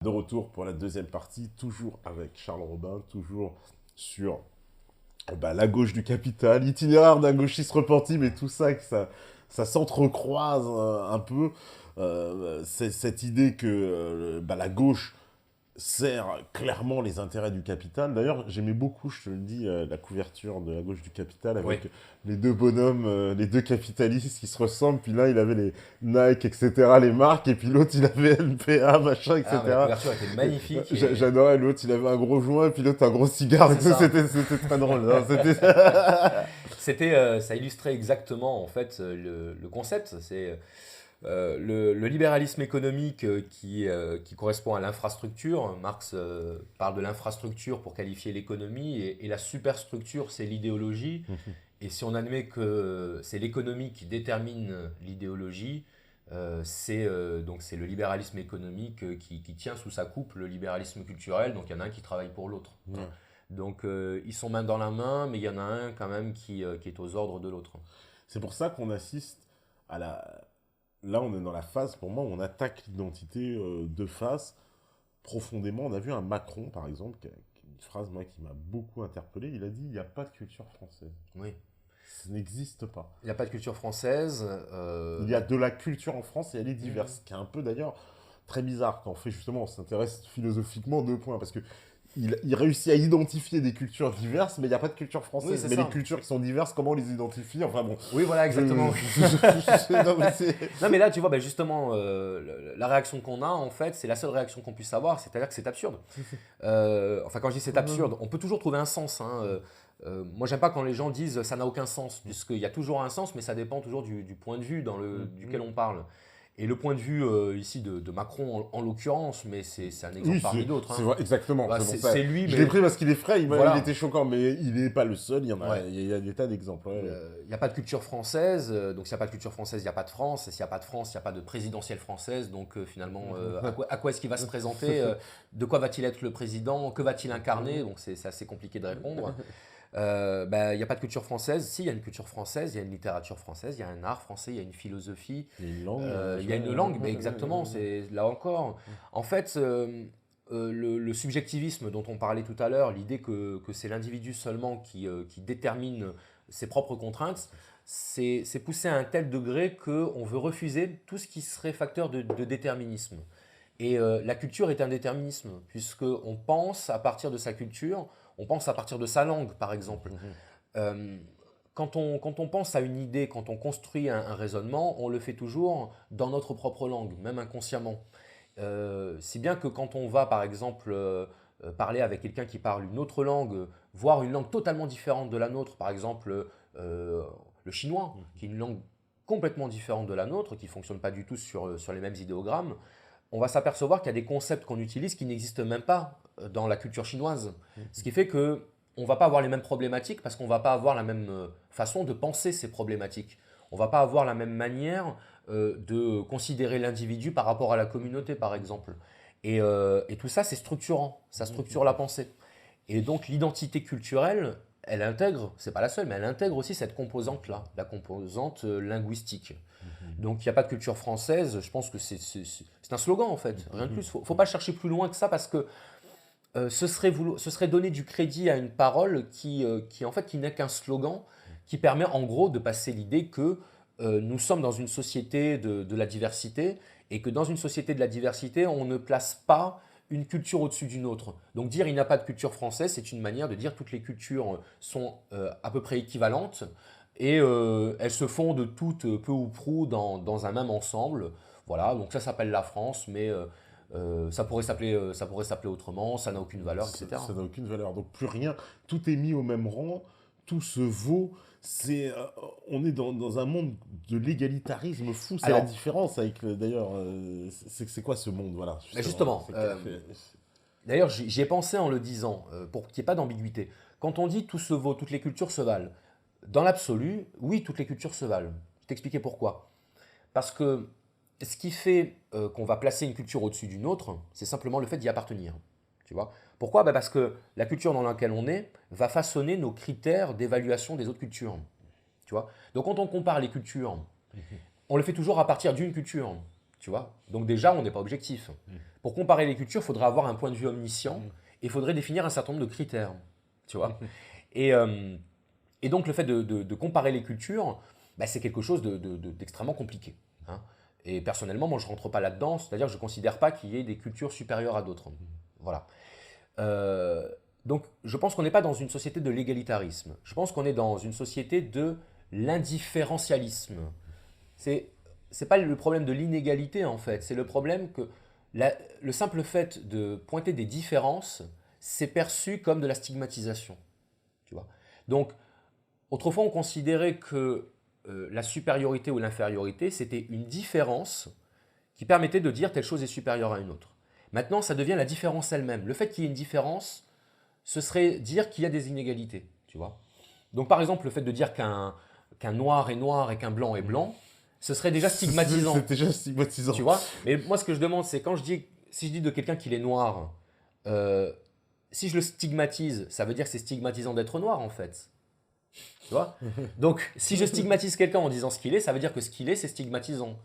De retour pour la deuxième partie, toujours avec Charles Robin, toujours sur la gauche du capital, itinéraire d'un gauchiste repenti, mais tout ça, ça s'entrecroise un peu. C'est cette idée que la gauche sert clairement les intérêts du capital. D'ailleurs, j'aimais beaucoup, je te le dis, la couverture de la gauche du capital Oui. avec les deux bonhommes, les deux capitalistes qui se ressemblent. Puis l'un, il avait les Nike, etc., les marques, et puis l'autre, il avait LPA, machin, Ah, mais la etc. couverture était magnifique. J'adorais l'autre, il avait un gros joint, et puis l'autre, un gros cigare. C'est ça. C'était très drôle. Non, Ça illustrait exactement en fait le concept. C'est le libéralisme économique qui correspond à l'infrastructure. Marx parle de l'infrastructure pour qualifier l'économie et la superstructure, c'est l'idéologie. Et si on admet que c'est l'économie qui détermine l'idéologie, c'est le libéralisme économique qui tient sous sa coupe le libéralisme culturel. Donc il y en a un qui travaille pour l'autre. Ouais. Donc ils sont main dans la main, mais il y en a un quand même qui est aux ordres de l'autre. C'est pour ça qu'on assiste à la... Là, on est dans la phase, pour moi, où on attaque l'identité de face profondément. On a vu un Macron, par exemple, une phrase moi, qui m'a beaucoup interpellé. Il a dit, il n'y a pas de culture française. Oui. Ça n'existe pas. Il n'y a pas de culture française. Il y a de la culture en France et elle est diverse. Ce qui est un peu d'ailleurs très bizarre quand on fait justement, on s'intéresse philosophiquement deux points. Parce que il réussit à identifier des cultures diverses, mais il n'y a pas de culture Oui, française. c'est Mais ça. les cultures qui sont diverses, comment on les identifie? Enfin bon. Oui, voilà, exactement. Non, mais Non, mais là, tu vois, justement, la réaction qu'on a, en fait, c'est la seule réaction qu'on puisse avoir, c'est-à-dire que c'est absurde. Enfin, quand je dis c'est absurde, on peut toujours trouver un sens. Hein. Moi, j'aime pas quand les gens disent ça n'a aucun sens, puisqu'il y a toujours un sens, mais ça dépend toujours du point de vue duquel on parle. Et le point de vue ici de Macron, en l'occurrence, mais c'est un exemple Oui, parmi d'autres. c'est Hein. vrai, exactement. Bah, C'est pour ça. c'est lui, Je mais l'ai pris parce qu'il est frais, voilà. il était choquant, mais il n'est pas le seul, Ouais. il y a des tas d'exemples. Ouais. Il n'y a pas de culture française, donc s'il n'y a pas de culture française, il n'y a pas de France, et s'il n'y a pas de France, il n'y a pas de présidentielle française, donc finalement, à quoi est-ce qu'il va se présenter de quoi va-t-il être le président? Que va-t-il incarner? Donc c'est assez compliqué de répondre. Il n'y a pas de culture française. Si, il y a une culture française, il y a une littérature française, il y a un art français, il y a une philosophie, Il y a une langue. il y a une langue, mais exactement, c'est là encore. En fait, le subjectivisme dont on parlait tout à l'heure, l'idée que c'est l'individu seulement qui détermine ses propres contraintes, c'est poussé à un tel degré qu'on veut refuser tout ce qui serait facteur de déterminisme. Et la culture est un déterminisme, puisqu'on pense à partir de sa culture, on pense à partir de sa langue, par exemple. Euh, quand on pense à une idée, quand on construit un raisonnement, on le fait toujours dans notre propre langue, même inconsciemment. Si bien que quand on va, par exemple, parler avec quelqu'un qui parle une autre langue, voire une langue totalement différente de la nôtre, par exemple le chinois, qui est une langue complètement différente de la nôtre, qui ne fonctionne pas du tout sur les mêmes idéogrammes, on va s'apercevoir qu'il y a des concepts qu'on utilise qui n'existent même pas dans la culture chinoise. Ce qui fait que on ne va pas avoir les mêmes problématiques parce qu'on ne va pas avoir la même façon de penser ces problématiques. On ne va pas avoir la même manière de considérer l'individu par rapport à la communauté, par exemple. Et tout ça, c'est structurant. Ça structure la pensée. Et donc, l'identité culturelle, elle intègre, c'est pas la seule, mais elle intègre aussi cette composante-là, la composante linguistique. Donc, il n'y a pas de culture française. Je pense que c'est un slogan, en fait. Rien de plus. Il ne faut pas chercher plus loin que ça parce que ce serait donner du crédit à une parole en fait, qui n'est qu'un slogan, qui permet en gros de passer l'idée que nous sommes dans une société de la diversité et que dans une société de la diversité, on ne place pas une culture au-dessus d'une autre. Donc dire il n'y a pas de culture française, c'est une manière de dire toutes les cultures sont à peu près équivalentes et elles se fondent toutes peu ou prou dans un même ensemble. Voilà, donc ça s'appelle la France, mais ça pourrait s'appeler autrement, ça n'a aucune valeur, etc. Ça n'a aucune valeur. Donc plus rien, tout est mis au même rang, tout se vaut. On est dans un monde de l'égalitarisme fou. C'est la Alors, différence avec, d'ailleurs, c'est quoi ce monde, voilà. justement, d'ailleurs, j'y ai pensé en le disant, pour qu'il n'y ait pas d'ambiguïté. Quand on dit tout se vaut, toutes les cultures se valent, dans l'absolu, oui, toutes les cultures se valent. Je vais t'expliquer pourquoi. Parce que ce qui fait qu'on va placer une culture au-dessus d'une autre, c'est simplement le fait d'y appartenir. Tu vois? Pourquoi? Parce que la culture dans laquelle on est va façonner nos critères d'évaluation des autres cultures. Tu vois? Donc quand on compare les cultures, on le fait toujours à partir d'une culture. Tu vois? Donc déjà, on n'est pas objectif. Pour comparer les cultures, il faudrait avoir un point de vue omniscient et il faudrait définir un certain nombre de critères. Tu vois et, et donc le fait de comparer les cultures, bah, c'est quelque chose d'extrêmement compliqué. Hein. Et personnellement, moi je ne rentre pas là-dedans, c'est-à-dire que je ne considère pas qu'il y ait des cultures supérieures à d'autres. Voilà. Donc je pense qu'on n'est pas dans une société de l'égalitarisme. Je pense qu'on est dans une société de l'indifférentialisme. C'est pas le problème de l'inégalité en fait, c'est le problème que le simple fait de pointer des différences, c'est perçu comme de la stigmatisation. Tu vois. Donc autrefois on considérait que la supériorité ou l'infériorité, c'était une différence qui permettait de dire telle chose est supérieure à une autre. Maintenant, ça devient la différence elle-même. Le fait qu'il y ait une différence, ce serait dire qu'il y a des inégalités. Tu vois. Donc par exemple, le fait de dire qu'un noir est noir et qu'un blanc est blanc, ce serait déjà stigmatisant. C'est déjà stigmatisant. Tu vois. Mais moi, ce que je demande, c'est si je dis de quelqu'un qu'il est noir, si je le stigmatise, ça veut dire que c'est stigmatisant d'être noir en fait. Tu vois. Donc, si je stigmatise quelqu'un en disant ce qu'il est, ça veut dire que ce qu'il est, c'est stigmatisant.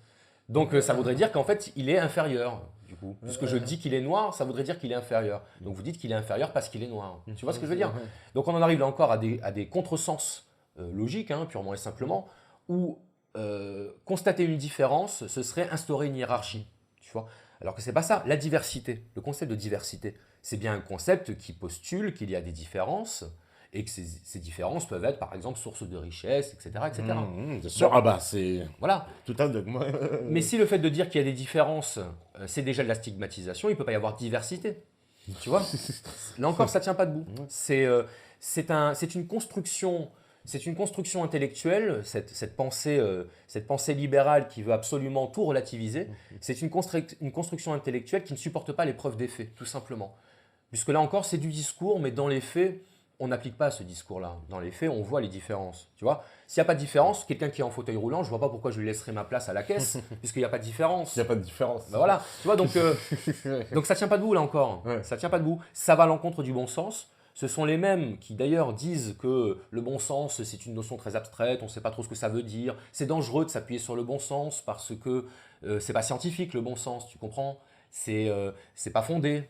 Donc, ça voudrait dire qu'en fait, il est inférieur. Du coup, puisque je dis qu'il est noir, ça voudrait dire qu'il est inférieur. Donc, vous dites qu'il est inférieur parce qu'il est noir. Tu vois ce que je veux dire? Donc, on en arrive là encore à des contresens logiques, hein, purement et simplement, où constater une différence, ce serait instaurer une hiérarchie. Tu vois. Alors que c'est pas ça. La diversité, le concept de diversité, c'est bien un concept qui postule qu'il y a des différences et que ces différences peuvent être, par exemple, source de richesse, etc. etc. Bien sûr, ah bah c'est Voilà. tout un dogme. Mais si le fait de dire qu'il y a des différences, c'est déjà de la stigmatisation, il ne peut pas y avoir diversité. Tu vois. Là encore, ça ne tient pas debout. C'est une construction. C'est une construction intellectuelle, cette pensée libérale qui veut absolument tout relativiser. C'est une construction intellectuelle qui ne supporte pas les preuves des faits, tout simplement. Puisque là encore, c'est du discours, mais dans les faits, on n'applique pas ce discours-là. Dans les faits, on voit les différences. Tu vois, s'il n'y a pas de différence, quelqu'un qui est en fauteuil roulant, je ne vois pas pourquoi je lui laisserai ma place à la caisse, puisqu'il n'y a pas de différence. Il n'y a pas de différence. Ben voilà, tu vois, donc ça ne tient pas debout là encore. Ouais. Ça ne tient pas debout. Ça va à l'encontre du bon sens. Ce sont les mêmes qui d'ailleurs disent que le bon sens, c'est une notion très abstraite, on ne sait pas trop ce que ça veut dire. C'est dangereux de s'appuyer sur le bon sens parce que c'est pas scientifique le bon sens, tu comprends? C'est pas fondé.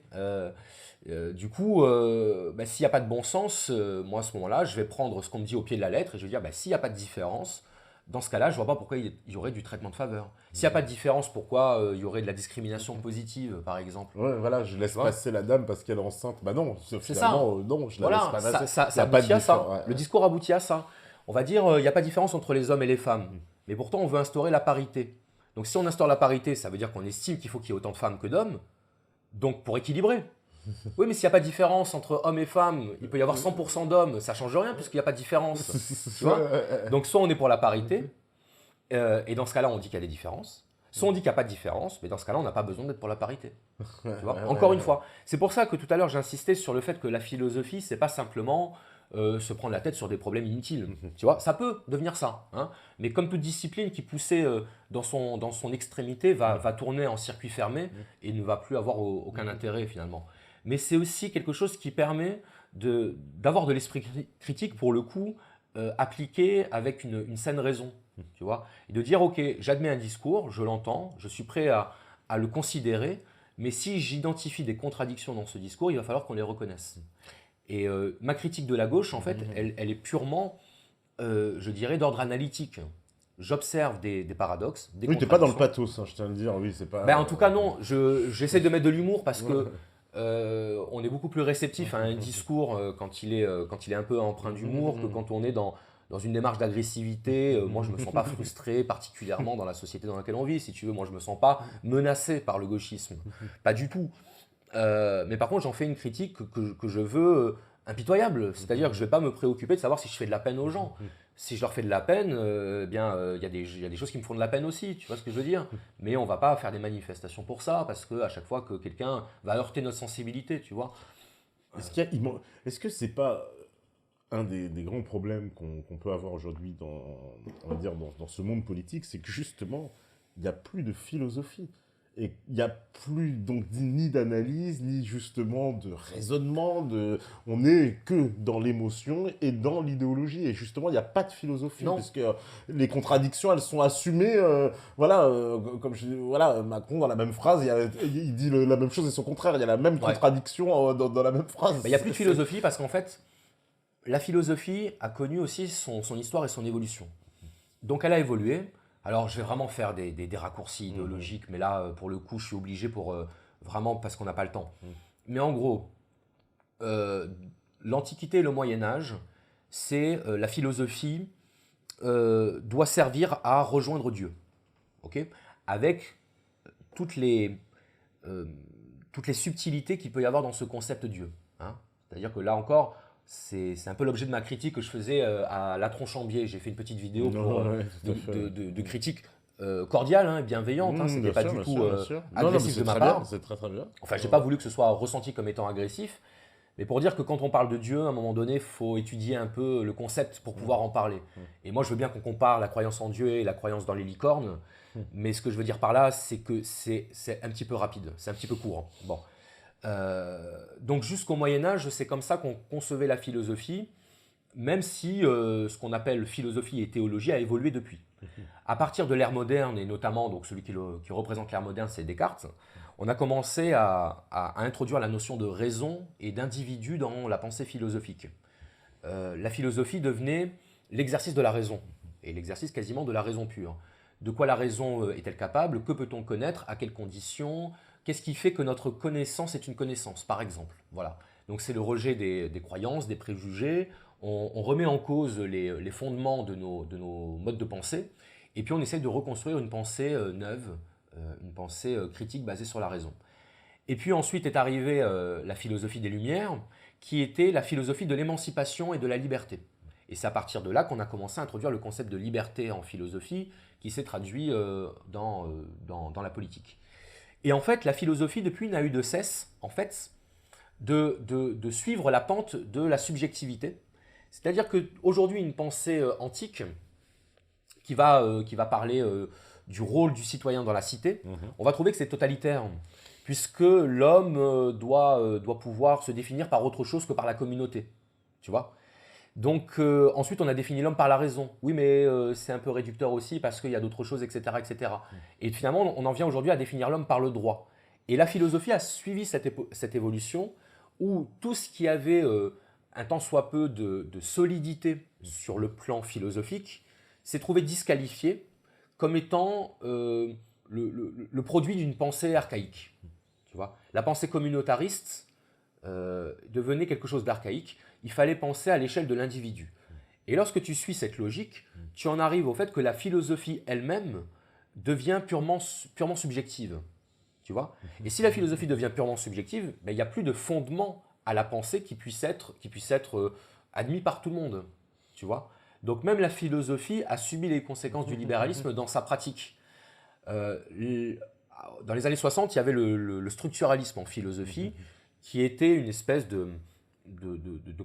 Du coup, bah, s'il n'y a pas de bon sens, moi à ce moment-là, je vais prendre ce qu'on me dit au pied de la lettre et je vais dire, bah, s'il n'y a pas de différence, dans ce cas-là, je ne vois pas pourquoi il y aurait du traitement de faveur. S'il n'y a pas de différence, pourquoi il y aurait de la discrimination positive, par exemple? Ouais, voilà, je laisse Tu vois. passer la dame parce qu'elle est enceinte. Bah non, C'est finalement, non, je la Voilà, laisse pas passer. ça Il y a pas de aboutit à ça. différence, ouais. Le discours aboutit à ça. On va dire, il n'y a pas de différence entre les hommes et les femmes. Mais pourtant, on veut instaurer la parité. Donc si on instaure la parité, ça veut dire qu'on estime qu'il faut qu'il y ait autant de femmes que d'hommes. Donc pour équilibrer. Oui, mais s'il n'y a pas de différence entre hommes et femmes, il peut y avoir 100% d'hommes, ça ne change rien puisqu'il n'y a pas de différence. Tu vois. Donc soit on est pour la parité, et dans ce cas-là, on dit qu'il y a des différences. Soit on dit qu'il n'y a pas de différence, mais dans ce cas-là, on n'a pas besoin d'être pour la parité. Tu vois. Encore une fois, c'est pour ça que tout à l'heure, j'insistais sur le fait que la philosophie, c'est pas simplement se prendre la tête sur des problèmes inutiles. Tu vois, ça peut devenir ça. Hein. Mais comme toute discipline qui poussait dans son extrémité va tourner en circuit fermé et ne va plus avoir aucun intérêt finalement. Mais c'est aussi quelque chose qui permet d'avoir de l'esprit critique pour le coup appliqué avec une saine raison. Tu vois, et de dire ok, j'admets un discours, je l'entends, je suis prêt à le considérer, mais si j'identifie des contradictions dans ce discours, il va falloir qu'on les reconnaisse. Et ma critique de la gauche, en fait, elle est purement, je dirais, d'ordre analytique. J'observe des paradoxes, des Oui, t'es pas dans le contradictions. pathos, hein, je tiens à le dire. Oui, c'est pas. Ben, en tout cas, non. J'essaie de mettre de l'humour parce que on est beaucoup plus réceptif à un discours quand il est un peu empreint d'humour que quand on est dans une démarche d'agressivité. Moi, je ne me sens pas frustré particulièrement dans la société dans laquelle on vit. Si tu veux, moi, je ne me sens pas menacé par le gauchisme. Pas du tout. Mais par contre, j'en fais une critique que je veux impitoyable. C'est-à-dire que je ne vais pas me préoccuper de savoir si je fais de la peine aux gens. Si je leur fais de la peine, il y a des choses qui me font de la peine aussi, tu vois ce que je veux dire? Mais on ne va pas faire des manifestations pour ça, parce qu'à chaque fois que quelqu'un va heurter notre sensibilité, tu vois. Est-ce que c'est pas un des grands problèmes qu'on peut avoir aujourd'hui on va dire dans ce monde politique, c'est que justement, il n'y a plus de philosophie. Et il n'y a plus donc ni d'analyse, ni justement de raisonnement. On n'est que dans l'émotion et dans l'idéologie. Et justement, il n'y a pas de philosophie. Non. Parce que les contradictions, elles sont assumées. Comme je dis, voilà, Macron, dans la même phrase, il dit la même chose et son contraire. Il y a la même contradiction dans la même phrase. Il n'y a plus de philosophie parce qu'en fait, la philosophie a connu aussi son histoire et son évolution. Donc elle a évolué. Alors, je vais vraiment faire des raccourcis idéologiques, mais là, pour le coup, je suis obligé vraiment parce qu'on n'a pas le temps. Mais en gros, l'Antiquité et le Moyen-Âge, c'est la philosophie doit servir à rejoindre Dieu, ok, avec toutes les subtilités qu'il peut y avoir dans ce concept Dieu. Hein. C'est-à-dire que là encore, c'est un peu l'objet de ma critique que je faisais à Latron Chambier. J'ai fait une petite vidéo de critique cordiale et bienveillante. Hein. C'était pas du tout agressif de ma part. C'est très très bien. Enfin, j'ai pas voulu que ce soit ressenti comme étant agressif. Mais pour dire que quand on parle de Dieu, à un moment donné, il faut étudier un peu le concept pour pouvoir en parler. Et moi, je veux bien qu'on compare la croyance en Dieu et la croyance dans les licornes. Mais ce que je veux dire par là, c'est que c'est un petit peu rapide, c'est un petit peu court. Bon. Donc jusqu'au Moyen-Âge, c'est comme ça qu'on concevait la philosophie, même si ce qu'on appelle philosophie et théologie a évolué depuis. À partir de l'ère moderne, et notamment donc celui qui représente l'ère moderne, c'est Descartes, on a commencé à introduire la notion de raison et d'individu dans la pensée philosophique. La philosophie devenait l'exercice de la raison, et l'exercice quasiment de la raison pure. De quoi la raison est-elle capable? Que peut-on connaître? À quelles conditions? Qu'est-ce qui fait que notre connaissance est une connaissance, par exemple? Voilà. Donc c'est le rejet des croyances, des préjugés. On remet en cause les fondements de nos modes de pensée. Et puis on essaie de reconstruire une pensée neuve, une pensée critique basée sur la raison. Et puis ensuite est arrivée la philosophie des Lumières, qui était la philosophie de l'émancipation et de la liberté. Et c'est à partir de là qu'on a commencé à introduire le concept de liberté en philosophie, qui s'est traduit dans la politique. Et en fait, la philosophie, depuis, n'a eu de cesse, en fait, de suivre la pente de la subjectivité. C'est-à-dire qu'aujourd'hui, une pensée antique qui va parler du rôle du citoyen dans la cité, on va trouver que c'est totalitaire, puisque l'homme doit pouvoir se définir par autre chose que par la communauté. Tu vois ? Donc ensuite, on a défini l'homme par la raison. Oui, mais c'est un peu réducteur aussi parce qu'il y a d'autres choses, etc., etc. Et finalement, on en vient aujourd'hui à définir l'homme par le droit. Et la philosophie a suivi cette évolution où tout ce qui avait un tant soit peu de solidité sur le plan philosophique s'est trouvé disqualifié comme étant le produit d'une pensée archaïque. Tu vois ? La pensée communautariste devenait quelque chose d'archaïque. Il fallait penser à l'échelle de l'individu. Et lorsque tu suis cette logique, tu en arrives au fait que la philosophie elle-même devient purement subjective. Tu vois ? Et si la philosophie devient purement subjective, ben, il n'y a plus de fondement à la pensée qui puisse être admis par tout le monde. Tu vois ? Donc même la philosophie a subi les conséquences du libéralisme dans sa pratique. Dans les années 60, il y avait le structuralisme en philosophie, qui était une espèce de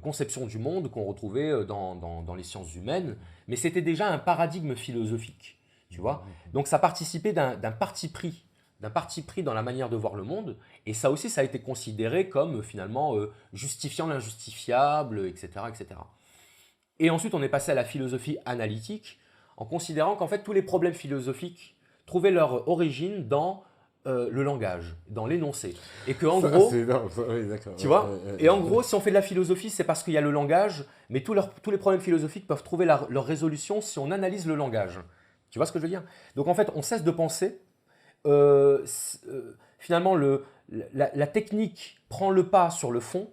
conception du monde qu'on retrouvait dans les sciences humaines, mais c'était déjà un paradigme philosophique, tu vois. Donc ça participait d'un parti pris dans la manière de voir le monde, et ça aussi, ça a été considéré comme finalement justifiant l'injustifiable, etc., etc. Et ensuite, on est passé à la philosophie analytique, en considérant qu'en fait, tous les problèmes philosophiques trouvaient leur origine dans le langage, dans l'énoncé. Et qu'en gros, tu vois, et en gros, si on fait de la philosophie, c'est parce qu'il y a le langage, mais tous les problèmes philosophiques peuvent trouver leur résolution si on analyse le langage. Tu vois ce que je veux dire? Donc en fait, on cesse de penser. Finalement, la technique prend le pas sur le fond,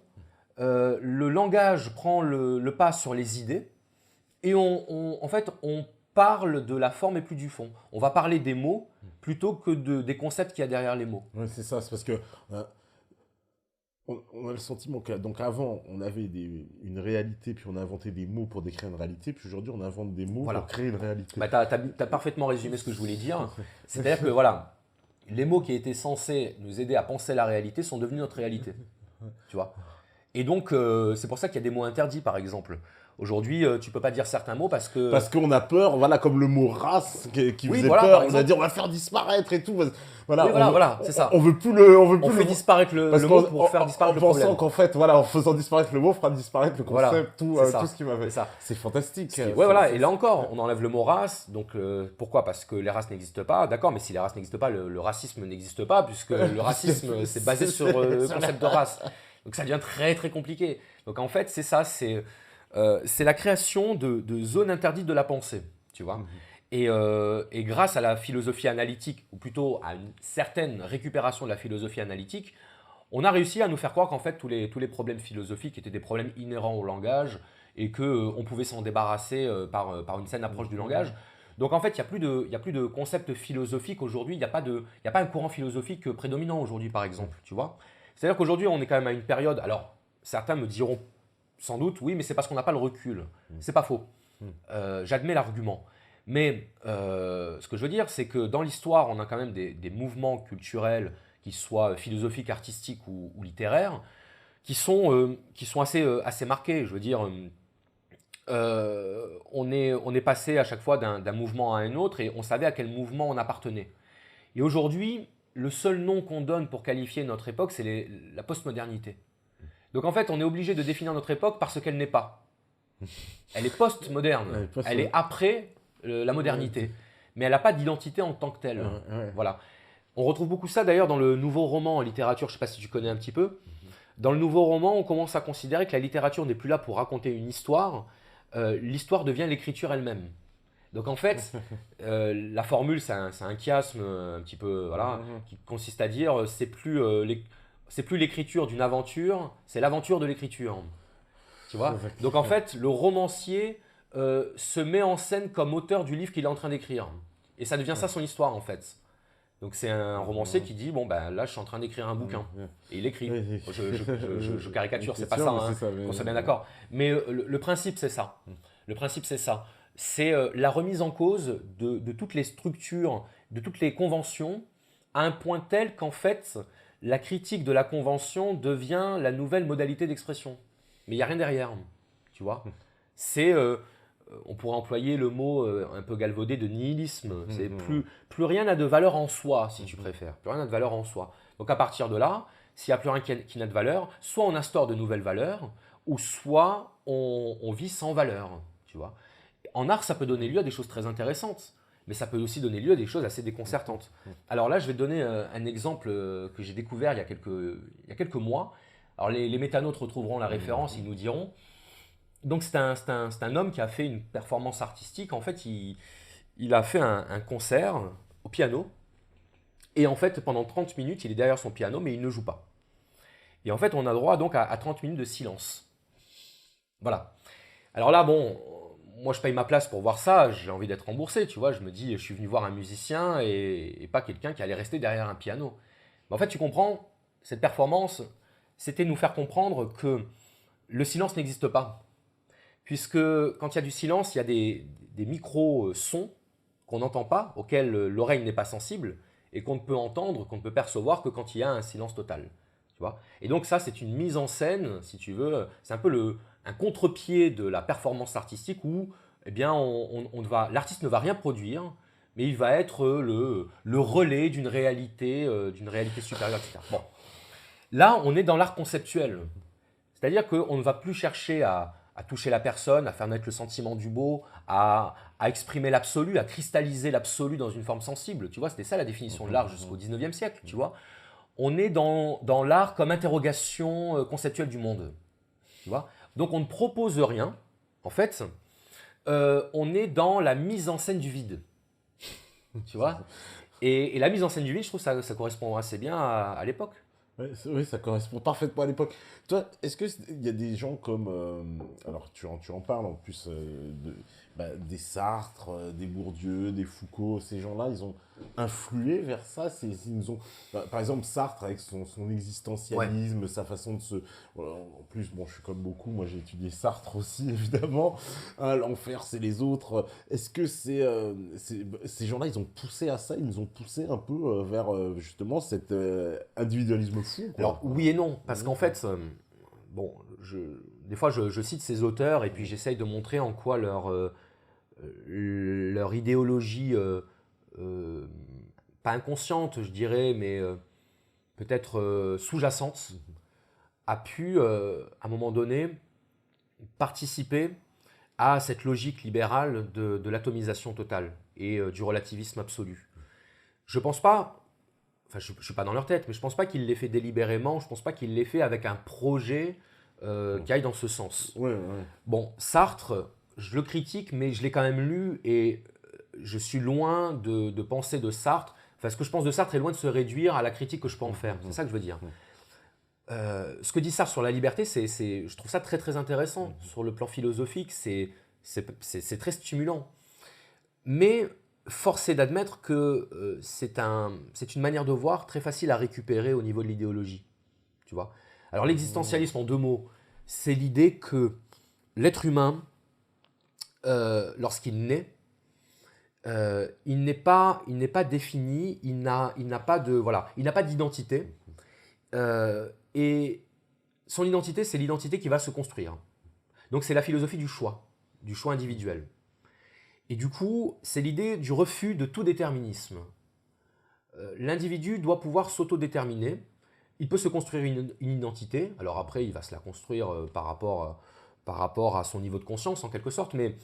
le langage prend le pas sur les idées, et en fait, on parle de la forme et plus du fond. On va parler des mots plutôt que des concepts qu'il y a derrière les mots. Oui, c'est ça. C'est parce que on a le sentiment que donc avant, on avait une réalité, puis on a inventé des mots pour décrire une réalité, puis aujourd'hui, on invente des mots pour créer une réalité. Bah, tu as parfaitement résumé ce que je voulais dire. C'est-à-dire que voilà, les mots qui étaient censés nous aider à penser la réalité sont devenus notre réalité. Tu vois ? Et donc, c'est pour ça qu'il y a des mots interdits, par exemple. Aujourd'hui, tu peux pas dire certains mots parce que… Parce qu'on a peur, voilà, comme le mot race qui Oui, faisait voilà, par peur, on a exemple. dit on va faire disparaître et tout. Voilà, Oui, voilà, c'est ça. on veut plus le, on veut On plus fait le, disparaître le parce mot qu'en pour faire disparaître le en pensant problème. qu'en fait, voilà, en faisant disparaître le mot, on fera disparaître le Voilà, concept, tout, c'est ça, tout ce qui m'avait. c'est ça. C'est fantastique. Ouais, voilà, et là encore, on enlève le mot race. Donc, pourquoi? Parce que les races n'existent pas. D'accord, mais si les races n'existent pas, le racisme n'existe pas, puisque le racisme, c'est basé sur le concept de race. Donc, ça devient très, très compliqué. Donc, en fait, c'est ça, c'est la création de zones interdites de la pensée, tu vois. Et grâce à la philosophie analytique, ou plutôt à une certaine récupération de la philosophie analytique, on a réussi à nous faire croire qu'en fait, tous les problèmes philosophiques étaient des problèmes inhérents au langage et qu'on pouvait s'en débarrasser par une saine approche du langage. Donc en fait, il y a plus de concept philosophique aujourd'hui, il n'y a pas un courant philosophique prédominant aujourd'hui, par exemple, tu vois. C'est-à-dire qu'aujourd'hui, on est quand même à une période, alors certains me diront sans doute, oui, mais c'est parce qu'on n'a pas le recul. C'est pas faux. J'admets l'argument. Mais ce que je veux dire, c'est que dans l'histoire, on a quand même des mouvements culturels, qu'ils soient philosophiques, artistiques ou littéraires, qui sont assez marqués. Je veux dire, on est passé à chaque fois d'un mouvement à un autre et on savait à quel mouvement on appartenait. Et aujourd'hui, le seul nom qu'on donne pour qualifier notre époque, c'est la postmodernité. Donc en fait, on est obligé de définir notre époque par ce qu'elle n'est pas. Elle est postmoderne, elle est après la modernité, mais elle n'a pas d'identité en tant que telle. Voilà. On retrouve beaucoup ça d'ailleurs dans le nouveau roman en littérature, je ne sais pas si tu connais un petit peu. Dans le nouveau roman, on commence à considérer que la littérature n'est plus là pour raconter une histoire, l'histoire devient l'écriture elle-même. Donc en fait, la formule, c'est un chiasme un petit peu, voilà, qui consiste à dire c'est plus l'écriture d'une aventure, c'est l'aventure de l'écriture. Tu vois? Donc en fait, le romancier se met en scène comme auteur du livre qu'il est en train d'écrire. Et ça devient ça son histoire en fait. Donc c'est un romancier qui dit, bon ben là je suis en train d'écrire un bouquin. Et il écrit. Je caricature, c'est pas ça, hein, qu'on soit bien d'accord. Mais le principe c'est ça. Le principe c'est ça. C'est la remise en cause de toutes les structures, de toutes les conventions, à un point tel qu'en fait, la critique de la convention devient la nouvelle modalité d'expression. Mais il n'y a rien derrière, tu vois. C'est, on pourrait employer le mot un peu galvaudé de nihilisme. C'est plus rien n'a de valeur en soi, si tu préfères. Plus rien n'a de valeur en soi. Donc à partir de là, s'il n'y a plus rien qui n'a de valeur, soit on instaure de nouvelles valeurs, ou soit on vit sans valeur, tu vois. En art, ça peut donner lieu à des choses très intéressantes, mais ça peut aussi donner lieu à des choses assez déconcertantes. Alors là, je vais te donner un exemple que j'ai découvert il y a quelques mois. Alors les métanautes retrouveront la référence, ils nous diront. Donc c'est un homme qui a fait une performance artistique. En fait, il a fait un concert au piano. Et en fait, pendant 30 minutes, il est derrière son piano, mais il ne joue pas. Et en fait, on a droit donc à 30 minutes de silence. Voilà. Alors là, bon, moi je paye ma place pour voir ça, j'ai envie d'être remboursé, tu vois. Je me dis, je suis venu voir un musicien et pas quelqu'un qui allait rester derrière un piano. Mais en fait, tu comprends, cette performance, c'était nous faire comprendre que le silence n'existe pas. Puisque quand il y a du silence, il y a des micro-sons qu'on n'entend pas, auxquels l'oreille n'est pas sensible, et qu'on ne peut entendre, qu'on ne peut percevoir que quand il y a un silence total. Tu vois. Et donc ça, c'est une mise en scène, si tu veux, c'est un peu un contre-pied de la performance artistique où eh bien, l'artiste ne va rien produire, mais il va être le relais d'une réalité supérieure, etc. Bon. Là, on est dans l'art conceptuel. C'est-à-dire qu'on ne va plus chercher à toucher la personne, à faire naître le sentiment du beau, à exprimer l'absolu, à cristalliser l'absolu dans une forme sensible. Tu vois, c'était ça la définition de l'art jusqu'au 19e siècle, tu vois. On est dans l'art comme interrogation conceptuelle du monde, tu vois. Donc on ne propose rien, en fait, on est dans la mise en scène du vide, tu vois. Et la mise en scène du vide, je trouve que ça correspond assez bien à l'époque. Ouais, oui, ça correspond parfaitement à l'époque. Toi, est-ce qu'il y a des gens comme... alors, tu en parles en plus des Sartre, des Bourdieu, des Foucault, ces gens-là, ils ont influé vers ça. Ils ont, par exemple, Sartre avec son existentialisme, sa façon de se... En plus, bon, je suis comme beaucoup, moi j'ai étudié Sartre aussi, évidemment. Hein, l'enfer, c'est les autres. Est-ce que ces gens-là, ils ont poussé à ça, ils nous ont poussé un peu vers justement cet individualisme fou, quoi. Alors oui et non, parce qu'en fait, bon, des fois je cite ces auteurs et puis j'essaye de montrer en quoi leur idéologie, pas inconsciente je dirais, mais peut-être sous-jacente, a pu à un moment donné participer à cette logique libérale de l'atomisation totale et du relativisme absolu. Je pense pas, enfin je ne suis pas dans leur tête, mais je ne pense pas qu'il l'ait fait délibérément, je ne pense pas qu'il l'ait fait avec un projet qui aille dans ce sens. Ouais, ouais. Bon, Sartre, je le critique, mais je l'ai quand même lu et je suis loin de penser de Sartre. Enfin, ce que je pense de Sartre est loin de se réduire à la critique que je peux en faire. C'est ça que je veux dire. Ce que dit Sartre sur la liberté, je trouve ça très très intéressant. Sur le plan philosophique, c'est très stimulant. Mais force est d'admettre que c'est une manière de voir très facile à récupérer au niveau de l'idéologie. Tu vois ? Alors l'existentialisme en 2 mots, c'est l'idée que l'être humain, lorsqu'il naît, il n'est pas défini, il n'a pas d'identité. Et son identité, c'est l'identité qui va se construire. Donc c'est la philosophie du choix individuel. Et du coup, c'est l'idée du refus de tout déterminisme. L'individu doit pouvoir s'autodéterminer. Il peut se construire une identité. Alors après, il va se la construire par rapport à son niveau de conscience, en quelque sorte. Mais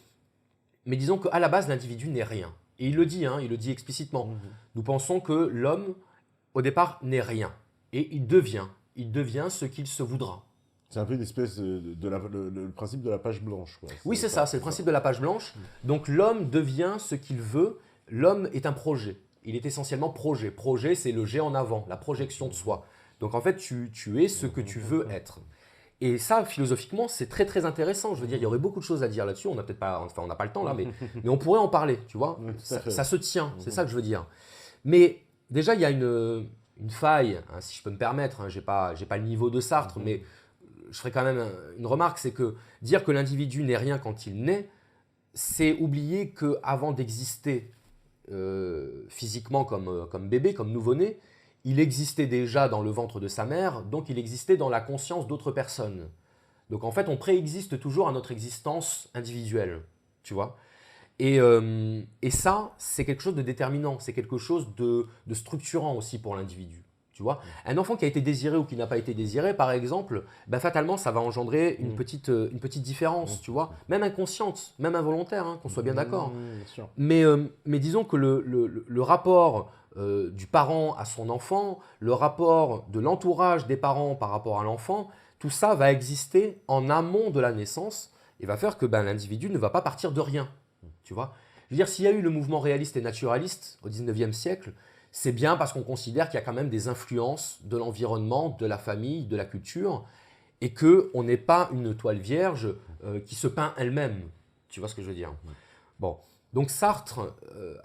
disons qu'à la base, l'individu n'est rien. Et il le dit explicitement. Nous pensons que l'homme, au départ, n'est rien. Et il devient ce qu'il se voudra. C'est un peu une espèce le principe de la page blanche. Quoi. Oui, c'est ça, c'est le principe de la page blanche. Donc l'homme devient ce qu'il veut. L'homme est un projet. Il est essentiellement projet. Projet, c'est le jet en avant, la projection de soi. Donc en fait, tu es ce que tu veux être. Et ça, philosophiquement, c'est très très intéressant. Je veux dire, il y aurait beaucoup de choses à dire là-dessus. On n'a pas le temps là, mais on pourrait en parler, tu vois. Ça se tient, c'est ça que je veux dire. Mais déjà, il y a une faille, hein, si je peux me permettre. Hein, j'ai pas le niveau de Sartre, mais je ferai quand même une remarque, c'est que dire que l'individu n'est rien quand il naît, c'est oublier qu'avant d'exister physiquement comme bébé, comme nouveau-né, il existait déjà dans le ventre de sa mère, donc il existait dans la conscience d'autres personnes. Donc en fait, on préexiste toujours à notre existence individuelle, tu vois. Et ça, c'est quelque chose de déterminant, c'est quelque chose de structurant aussi pour l'individu. Tu vois, un enfant qui a été désiré ou qui n'a pas été désiré, par exemple, ben fatalement, ça va engendrer une petite différence, tu vois, même inconsciente, même involontaire, hein, qu'on soit bien d'accord. Mais disons que le rapport du parent à son enfant, le rapport de l'entourage des parents par rapport à l'enfant, tout ça va exister en amont de la naissance et va faire que l'individu ne va pas partir de rien, tu vois. Je veux dire, s'il y a eu le mouvement réaliste et naturaliste au 19e siècle, c'est bien parce qu'on considère qu'il y a quand même des influences de l'environnement, de la famille, de la culture, et qu'on n'est pas une toile vierge qui se peint elle-même. Tu vois ce que je veux dire ? Bon, donc Sartre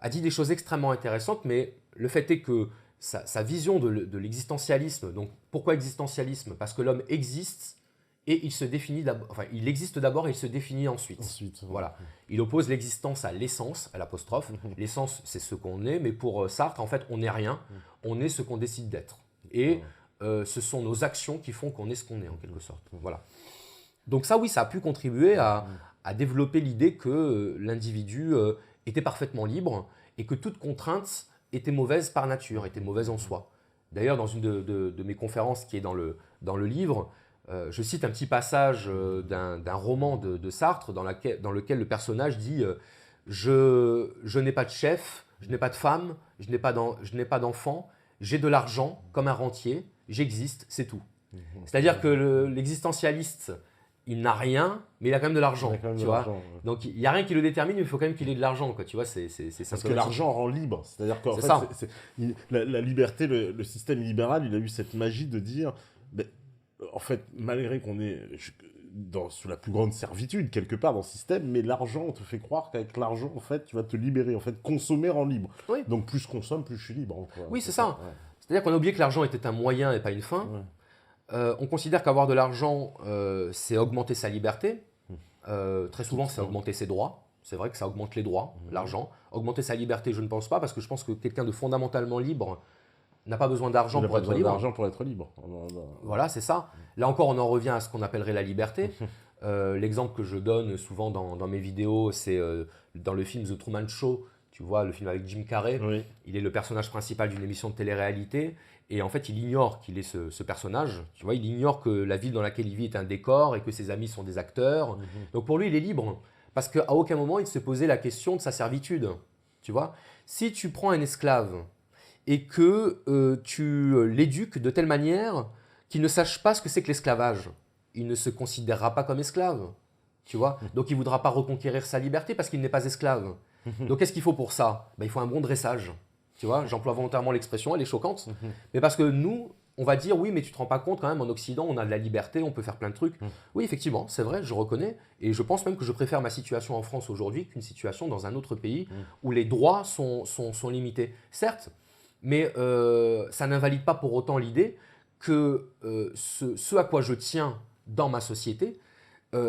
a dit des choses extrêmement intéressantes, mais le fait est que sa vision de l'existentialisme, donc pourquoi existentialisme ? Parce que l'homme existe et il se définit d'abord, enfin il existe d'abord et il se définit ensuite. Voilà. Il oppose l'existence à l'essence, à l'apostrophe. L'essence, c'est ce qu'on est, mais pour Sartre, en fait, on n'est rien. On est ce qu'on décide d'être. Et ce sont nos actions qui font qu'on est ce qu'on est, en quelque sorte. Voilà. Donc ça, oui, ça a pu contribuer à développer l'idée que l'individu était parfaitement libre et que toute contrainte était mauvaise par nature, était mauvaise en soi. D'ailleurs, dans une de mes conférences qui est dans le livre, je cite un petit passage d'un roman de Sartre dans lequel le personnage dit je n'ai pas de chef, je n'ai pas de femme, je n'ai pas d'enfant, j'ai de l'argent comme un rentier, j'existe, c'est tout. C'est-à-dire que l'existentialiste, il n'a rien, mais il a quand même de l'argent, tu vois. Donc il n'y a rien qui le détermine, mais il faut quand même qu'il ait de l'argent, quoi. Tu vois, c'est parce que l'argent rend libre. C'est-à-dire qu'en fait, la liberté, le système libéral, il a eu cette magie de dire, en fait, malgré qu'on est sous la plus grande servitude quelque part dans le système, mais l'argent, on te fait croire qu'avec l'argent, en fait, tu vas te libérer. En fait, consommer rend libre. Oui. Donc plus je consomme, plus je suis libre. Quoi. Oui, c'est ça. Ouais. C'est-à-dire qu'on a oublié que l'argent était un moyen et pas une fin. Ouais. On considère qu'avoir de l'argent, c'est augmenter sa liberté. Très souvent, c'est augmenter ses droits. C'est vrai que ça augmente les droits, l'argent. Augmenter sa liberté, je ne pense pas, parce que je pense que quelqu'un de fondamentalement libre n'a pas besoin d'argent pour être libre. D'argent pour être libre. Voilà, c'est ça. là encore, on en revient à ce qu'on appellerait la liberté. L'exemple que je donne souvent dans mes vidéos, c'est dans le film The Truman Show, tu vois, le film avec Jim Carrey. Oui. Il est le personnage principal d'une émission de télé-réalité et en fait, il ignore qu'il est ce personnage. Tu vois, il ignore que la ville dans laquelle il vit est un décor et que ses amis sont des acteurs. Donc pour lui, il est libre parce qu'à aucun moment, il se posait la question de sa servitude. Tu vois, si tu prends un esclave et que tu l'éduques de telle manière qu'il ne sache pas ce que c'est que l'esclavage, il ne se considérera pas comme esclave. Tu vois, donc il ne voudra pas reconquérir sa liberté parce qu'il n'est pas esclave. Donc qu'est-ce qu'il faut pour ça? Il faut un bon dressage. Tu vois, j'emploie volontairement l'expression, elle est choquante. Mais parce que nous, on va dire, oui, mais tu te rends pas compte quand même, en Occident, on a de la liberté, on peut faire plein de trucs. Oui, effectivement, c'est vrai, je reconnais. Et je pense même que je préfère ma situation en France aujourd'hui qu'une situation dans un autre pays où les droits sont limités. Certes, mais ça n'invalide pas pour autant l'idée que ce à quoi je tiens dans ma société,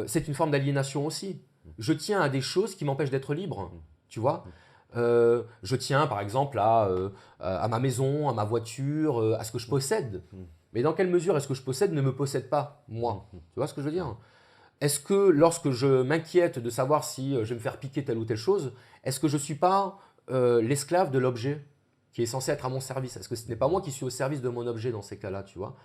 c'est une forme d'aliénation aussi. Je tiens à des choses qui m'empêchent d'être libre, tu vois. Je tiens par exemple à ma maison, à ma voiture, à ce que je possède. Mais dans quelle mesure est-ce que je possède ne me possède pas, moi? Tu vois ce que je veux dire? Est-ce que lorsque je m'inquiète de savoir si je vais me faire piquer telle ou telle chose, est-ce que je ne suis pas l'esclave de l'objet qui est censé être à mon service? Est-ce que ce n'est pas moi qui suis au service de mon objet dans ces cas-là, tu vois?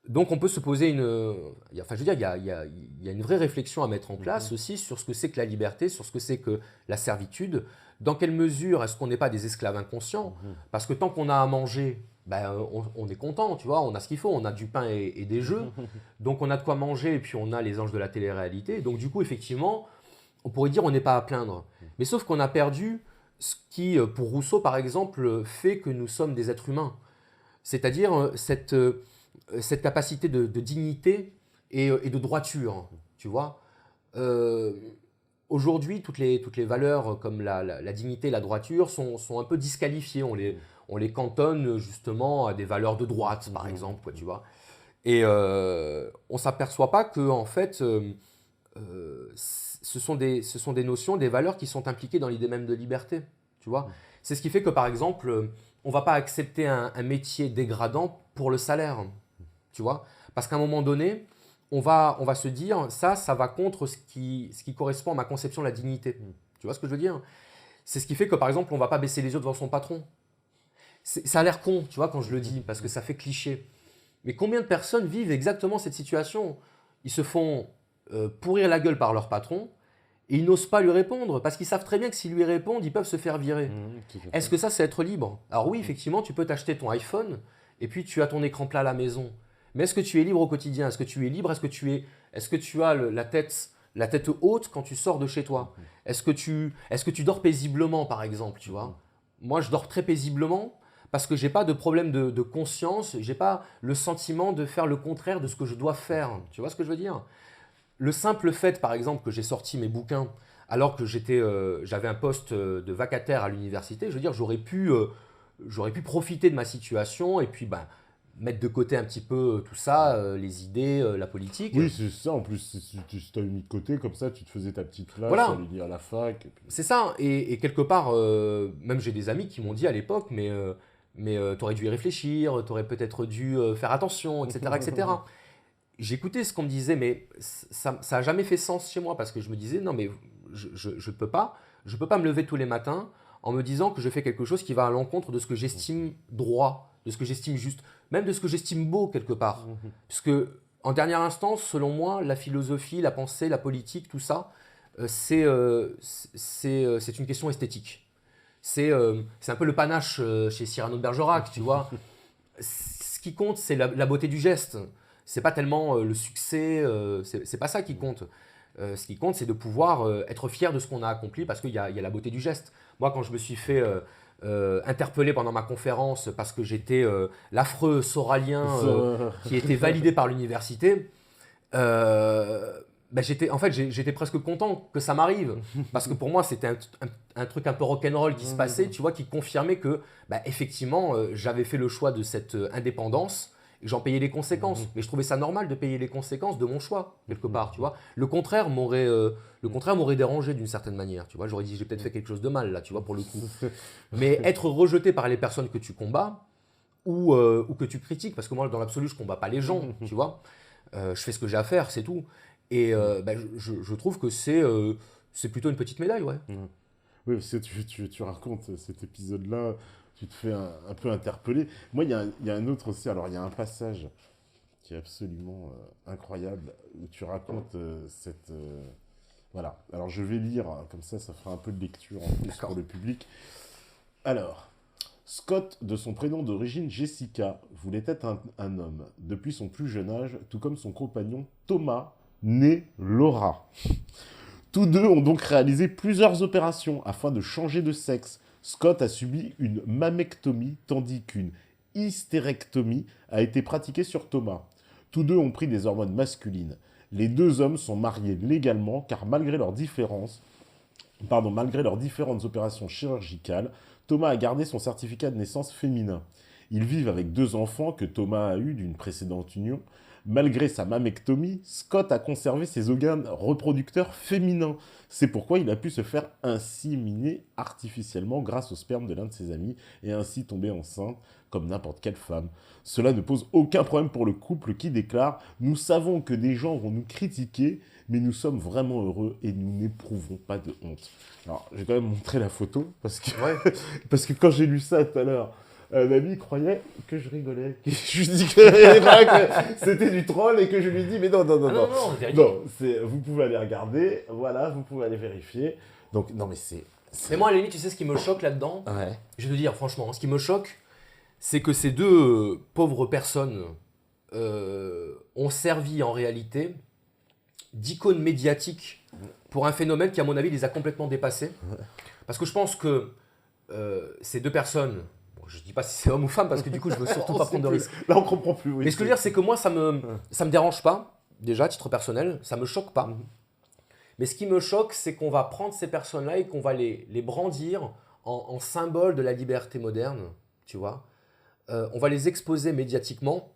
Donc on peut se poser enfin je veux dire, il y a une vraie réflexion à mettre en place aussi sur ce que c'est que la liberté, sur ce que c'est que la servitude. Dans quelle mesure est-ce qu'on n'est pas des esclaves inconscients? Parce que tant qu'on a à manger, on est content, tu vois, on a ce qu'il faut, on a du pain et des jeux. Donc on a de quoi manger et puis on a les anges de la télé-réalité. Donc du coup, effectivement, on pourrait dire on n'est pas à plaindre. Mais sauf qu'on a perdu ce qui, pour Rousseau par exemple, fait que nous sommes des êtres humains. C'est-à-dire cette capacité de dignité et de droiture, tu vois. Aujourd'hui, toutes les valeurs comme la dignité, la droiture sont un peu disqualifiées. On les cantonne justement à des valeurs de droite, par exemple, quoi, tu vois. Et on ne s'aperçoit pas que, en fait, ce sont des notions, des valeurs qui sont impliquées dans l'idée même de liberté, tu vois. C'est ce qui fait que, par exemple, on ne va pas accepter un métier dégradant pour le salaire, tu vois. Parce qu'à un moment donné, on va se dire, ça va contre ce qui correspond à ma conception de la dignité. Tu vois ce que je veux dire? C'est ce qui fait que, par exemple, on ne va pas baisser les yeux devant son patron. Ça a l'air con, tu vois, quand je le dis, parce que ça fait cliché. Mais combien de personnes vivent exactement cette situation? Ils se font pourrir la gueule par leur patron et ils n'osent pas lui répondre parce qu'ils savent très bien que s'ils lui répondent, ils peuvent se faire virer. Est-ce que ça, c'est être libre? Alors oui, effectivement, tu peux t'acheter ton iPhone et puis tu as ton écran plat à la maison. Mais est-ce que tu es libre au quotidien? Est-ce que tu es libre? Est-ce que tu as la tête haute quand tu sors de chez toi? Est-ce que tu dors paisiblement, par exemple, tu vois? Moi, je dors très paisiblement parce que je n'ai pas de problème de conscience, je n'ai pas le sentiment de faire le contraire de ce que je dois faire. Tu vois ce que je veux dire? Le simple fait, par exemple, que j'ai sorti mes bouquins alors que j'avais un poste de vacataire à l'université, je veux dire, j'aurais pu profiter de ma situation et puis mettre de côté un petit peu tout ça, les idées, la politique. Oui, c'est ça. En plus, si tu t'as mis de côté, comme ça, tu te faisais ta petite place, Voilà. à l'uni à la fac. Et puis... C'est ça. Et quelque part, même j'ai des amis qui m'ont dit à l'époque, mais t'aurais dû y réfléchir, t'aurais peut-être dû faire attention, etc., etc. J'écoutais ce qu'on me disait, mais ça n'a jamais fait sens chez moi parce que je me disais, non, mais je peux pas me lever tous les matins en me disant que je fais quelque chose qui va à l'encontre de ce que j'estime droit, de ce que j'estime juste, même de ce que j'estime beau quelque part. Puisque, en dernière instance, selon moi, la philosophie, la pensée, la politique, tout ça, c'est une question esthétique. C'est un peu le panache chez Cyrano de Bergerac, tu vois. Ce qui compte, c'est la beauté du geste. C'est pas tellement le succès, c'est pas ça qui compte. Ce qui compte, c'est de pouvoir être fier de ce qu'on a accompli parce qu'il y a la beauté du geste. Moi, quand je me suis fait interpeller pendant ma conférence parce que j'étais l'affreux soralien qui était validé par l'université, j'étais presque content que ça m'arrive parce que pour moi, c'était un truc un peu rock'n'roll qui se passait, tu vois, qui confirmait que, effectivement, j'avais fait le choix de cette indépendance. Et j'en payais les conséquences. Mais je trouvais ça normal de payer les conséquences de mon choix, quelque part, tu vois. Le contraire m'aurait dérangé d'une certaine manière, tu vois. J'aurais dit, j'ai peut-être fait quelque chose de mal, là, tu vois, pour le coup. Mais être rejeté par les personnes que tu combats ou que tu critiques, parce que moi, dans l'absolu, je ne combats pas les gens, tu vois. je fais ce que j'ai à faire, c'est tout. Et bah, je trouve que c'est plutôt une petite médaille, ouais. Oui, parce que tu racontes cet épisode-là, tu te fais un peu interpeller. Moi, il y a un autre aussi. Alors, il y a un passage qui est absolument incroyable où tu racontes cette. Voilà. Alors, je vais lire, hein, comme ça fera un peu de lecture en plus D'accord. pour le public. Alors, Scott, de son prénom d'origine Jessica, voulait être un homme depuis son plus jeune âge, tout comme son compagnon Thomas, né Laura. Tous deux ont donc réalisé plusieurs opérations afin de changer de sexe. Scott a subi une mammectomie tandis qu'une hystérectomie a été pratiquée sur Thomas. Tous deux ont pris des hormones masculines. Les deux hommes sont mariés légalement car malgré leurs différentes opérations chirurgicales, Thomas a gardé son certificat de naissance féminin. Ils vivent avec 2 enfants que Thomas a eus d'une précédente union. Malgré sa mammectomie, Scott a conservé ses organes reproducteurs féminins. C'est pourquoi il a pu se faire inséminer artificiellement grâce au sperme de l'un de ses amis et ainsi tomber enceinte comme n'importe quelle femme. Cela ne pose aucun problème pour le couple qui déclare « Nous savons que des gens vont nous critiquer, mais nous sommes vraiment heureux et nous n'éprouvons pas de honte. » Alors, je vais quand même montrer la photo parce que, parce que quand j'ai lu ça tout à l'heure, mamie croyait que je rigolais. Je lui dis que c'était du troll et que je lui dis mais non. Non, vous pouvez aller regarder, voilà, vous pouvez aller vérifier. Donc non mais c'est. Mais moi, à la limite, tu sais ce qui me choque là-dedans? Ouais. Je vais te dire, franchement, ce qui me choque, c'est que ces deux pauvres personnes ont servi en réalité d'icône médiatique pour un phénomène qui, à mon avis, les a complètement dépassés. Parce que je pense que ces deux personnes, bon, je ne dis pas si c'est homme ou femme, parce que du coup, je ne veux surtout pas prendre de risques. Là, on comprend plus. Oui, mais ce que je veux dire, c'est que moi, ça me dérange pas, déjà, à titre personnel, ça me choque pas. Mais ce qui me choque, c'est qu'on va prendre ces personnes-là et qu'on va les brandir en symbole de la liberté moderne, tu vois. On va les exposer médiatiquement,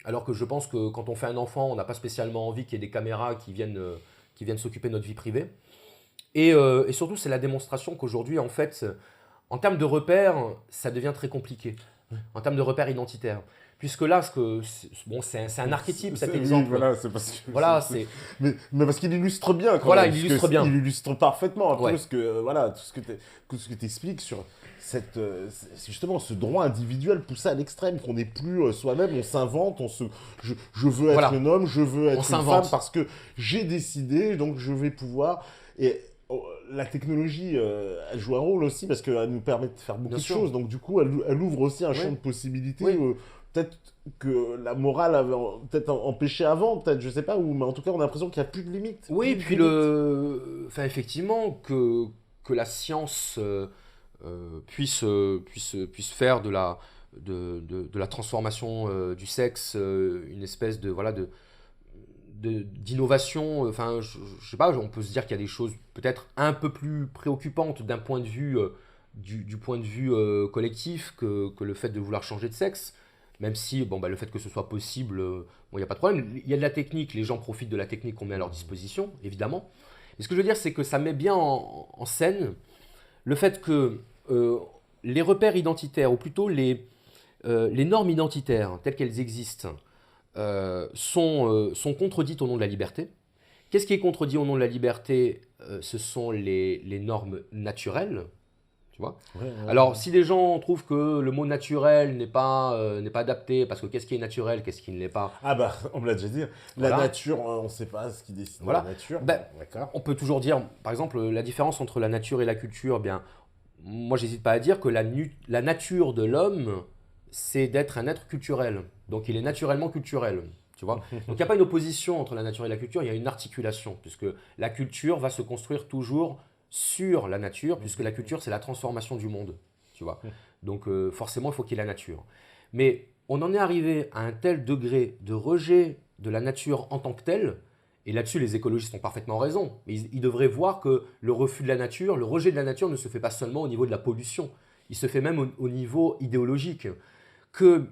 alors que je pense que quand on fait un enfant, on n'a pas spécialement envie qu'il y ait des caméras qui viennent s'occuper de notre vie privée. Et surtout, c'est la démonstration qu'aujourd'hui, en fait, en termes de repères, ça devient très compliqué. En termes de repères identitaires. Puisque là, c'est un archétype, cet exemple. Oui, voilà, c'est parce que. Voilà, mais parce qu'il illustre bien. Voilà, il illustre bien. Il illustre parfaitement un peu Ouais. tout ce que tu expliques sur c'est justement ce droit individuel poussé à l'extrême, qu'on n'est plus soi-même, on s'invente, je veux être Voilà. un homme, je veux être une s'invente. femme parce que j'ai décidé, donc je vais pouvoir. Et la technologie, elle joue un rôle aussi parce qu'elle nous permet de faire beaucoup Bien de sûr. choses. Donc du coup, elle ouvre aussi un champ de possibilités. Oui. Peut-être que la morale avait peut-être empêché avant, peut-être, je sais pas, mais en tout cas, on a l'impression qu'il n'y a plus de limite. Oui, puis enfin, effectivement, que la science puisse faire de la transformation du sexe une espèce de, voilà, d'innovation. Enfin, je sais pas, on peut se dire qu'il y a des choses peut-être un peu plus préoccupantes d'un point de vue, du point de vue collectif que le fait de vouloir changer de sexe. Même si, le fait que ce soit possible, il n'y a pas de problème. Il y a de la technique, les gens profitent de la technique qu'on met à leur disposition, évidemment. Mais ce que je veux dire, c'est que ça met bien en scène le fait que les repères identitaires, ou plutôt les normes identitaires telles qu'elles existent, sont contredites au nom de la liberté. Qu'est-ce qui est contredit au nom de la liberté? Ce sont les normes naturelles. Tu vois. Alors, si les gens trouvent que le mot naturel n'est pas adapté, parce que qu'est-ce qui est naturel, qu'est-ce qui ne l'est pas? Ah bah, on me l'a déjà dit. La Voilà. nature, on ne sait pas ce qui décide Voilà. de la nature. D'accord. On peut toujours dire, par exemple, la différence entre la nature et la culture. Bien, moi, j'hésite pas à dire que la nature de l'homme, c'est d'être un être culturel. Donc, il est naturellement culturel. Tu vois. Donc, il n'y a pas une opposition entre la nature et la culture, il y a une articulation, puisque la culture va se construire toujours sur la nature, puisque la culture, c'est la transformation du monde, tu vois. Donc, forcément, il faut qu'il y ait la nature. Mais on en est arrivé à un tel degré de rejet de la nature en tant que telle, et là-dessus, les écologistes ont parfaitement raison, mais ils devraient voir que le refus de la nature, le rejet de la nature ne se fait pas seulement au niveau de la pollution, il se fait même au niveau idéologique. Que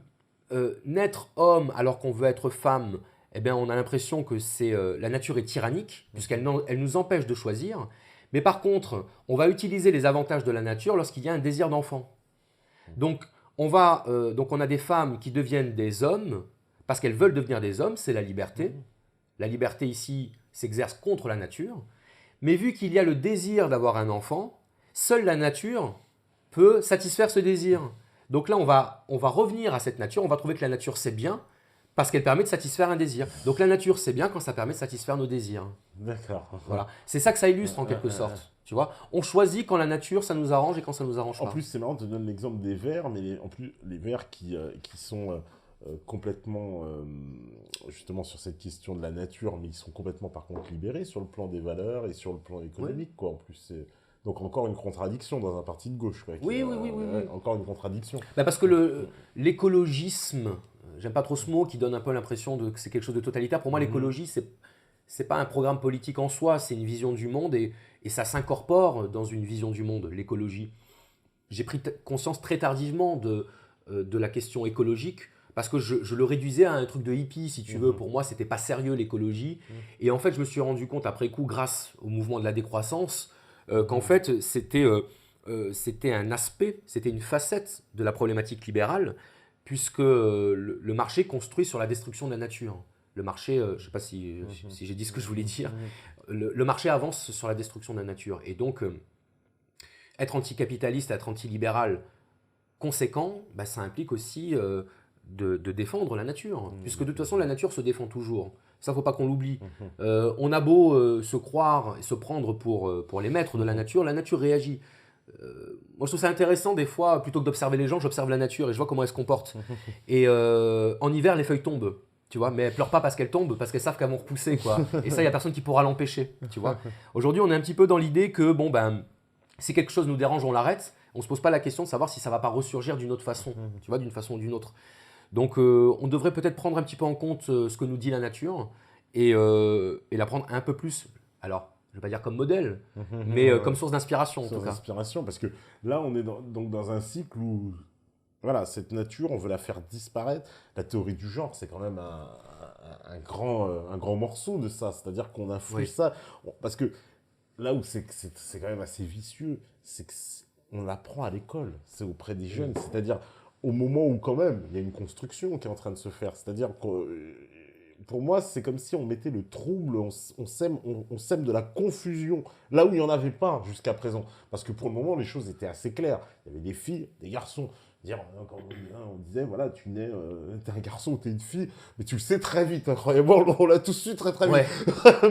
naître homme alors qu'on veut être femme, eh bien, on a l'impression que la nature est tyrannique, puisqu'elle nous empêche de choisir. Mais par contre, on va utiliser les avantages de la nature lorsqu'il y a un désir d'enfant. Donc, on a des femmes qui deviennent des hommes parce qu'elles veulent devenir des hommes, c'est la liberté. La liberté ici s'exerce contre la nature. Mais vu qu'il y a le désir d'avoir un enfant, seule la nature peut satisfaire ce désir. Donc là, on va revenir à cette nature, on va trouver que la nature c'est bien, parce qu'elle permet de satisfaire un désir. Donc la nature c'est bien quand ça permet de satisfaire nos désirs. D'accord. Voilà. C'est ça que ça illustre en quelque sorte. Tu vois, on choisit quand la nature ça nous arrange et quand ça nous arrange pas. En plus, c'est marrant, tu donnes l'exemple des vers, mais en plus, les vers qui sont complètement, justement, sur cette question de la nature, mais ils sont complètement, par contre, libérés sur le plan des valeurs et sur le plan économique, quoi. En plus, c'est... Donc, encore une contradiction dans un parti de gauche, quoi. Oui. Encore une contradiction. Bah parce que l'écologisme, j'aime pas trop ce mot qui donne un peu l'impression que c'est quelque chose de totalitaire. Pour moi, l'écologie, c'est pas un programme politique en soi, c'est une vision du monde et ça s'incorpore dans une vision du monde, l'écologie. J'ai pris conscience très tardivement de la question écologique parce que je le réduisais à un truc de hippie, si tu veux. Pour moi, c'était pas sérieux l'écologie. Et en fait, je me suis rendu compte après coup, grâce au mouvement de la décroissance, qu'en fait, c'était un aspect, c'était une facette de la problématique libérale, puisque le marché construit sur la destruction de la nature. Le marché, je ne sais pas si j'ai dit ce que je voulais dire, le marché avance sur la destruction de la nature. Et donc, être anticapitaliste, être antilibéral conséquent, bah, ça implique aussi de défendre la nature, puisque de toute façon, la nature se défend toujours. Ça, il ne faut pas qu'on l'oublie. On a beau se croire et se prendre pour les maîtres de la nature réagit. Moi, je trouve ça intéressant, des fois, plutôt que d'observer les gens, j'observe la nature et je vois comment elle se comporte. Et en hiver, les feuilles tombent. Tu vois, mais elles pleurent pas parce qu'elles tombent, parce qu'elles savent qu'elles vont repousser, quoi. Et ça, il n'y a personne qui pourra l'empêcher, tu vois. Aujourd'hui, on est un petit peu dans l'idée que, bon, ben, si quelque chose nous dérange, on l'arrête. On ne se pose pas la question de savoir si ça ne va pas ressurgir d'une autre façon, tu vois, d'une façon ou d'une autre. Donc, on devrait peut-être prendre un petit peu en compte ce que nous dit la nature et la prendre un peu plus, alors, je ne vais pas dire comme modèle, mais comme source d'inspiration, en tout cas. Source d'inspiration, parce que là, on est donc dans un cycle où... Voilà, cette nature, on veut la faire disparaître. La théorie du genre, c'est quand même un grand morceau de ça. C'est-à-dire qu'on influe ça. Parce que là où c'est quand même assez vicieux, c'est qu'on l'apprend à l'école. C'est auprès des jeunes. C'est-à-dire au moment où quand même, il y a une construction qui est en train de se faire. C'est-à-dire que pour moi, c'est comme si on mettait le trouble, on sème de la confusion, là où il n'y en avait pas jusqu'à présent. Parce que pour le moment, les choses étaient assez claires. Il y avait des filles, des garçons. Quand on disait, voilà, tu nais, t'es un garçon ou t'es une fille, mais tu le sais très vite, incroyablement, on l'a tous su très vite.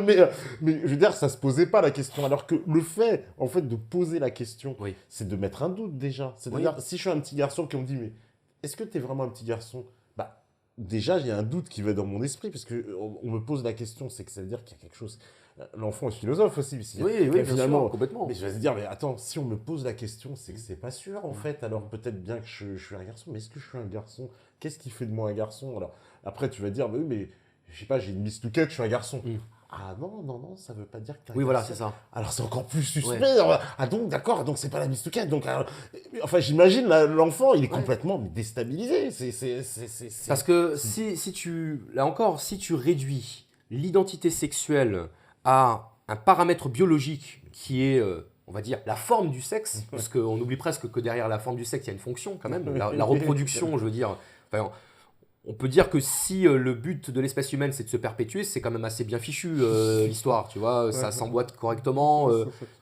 mais je veux dire, ça se posait pas la question, alors que le fait, en fait, de poser la question, c'est de mettre un doute déjà. C'est-à-dire, si je suis un petit garçon qui me dit, mais est-ce que t'es vraiment un petit garçon? Bah, déjà, il y a un doute qui va dans mon esprit, parce qu'on me pose la question, c'est que ça veut dire qu'il y a quelque chose... L'enfant est philosophe aussi. Oui, finalement, complètement. Mais je vais se dire, mais attends, si on me pose la question, c'est que c'est pas sûr en fait. Alors peut-être bien que je suis un garçon, mais est-ce que je suis un garçon? Qu'est-ce qui fait de moi un garçon? Alors après, tu vas dire, bah oui, mais je sais pas, j'ai une mistouquette, je suis un garçon. Ah non, ça veut pas dire que t'es un garçon. Voilà, c'est ça. Alors c'est encore plus suspect. Ah donc, d'accord, donc c'est pas la mistouquette. Donc, enfin, j'imagine l'enfant, il est complètement déstabilisé. Parce que si tu réduis l'identité sexuelle à un paramètre biologique qui est, on va dire, la forme du sexe, parce qu'on oublie presque que derrière la forme du sexe, il y a une fonction quand même, la reproduction, je veux dire. Enfin, on peut dire que si le but de l'espèce humaine, c'est de se perpétuer, c'est quand même assez bien fichu, l'histoire, tu vois, ça s'emboîte correctement,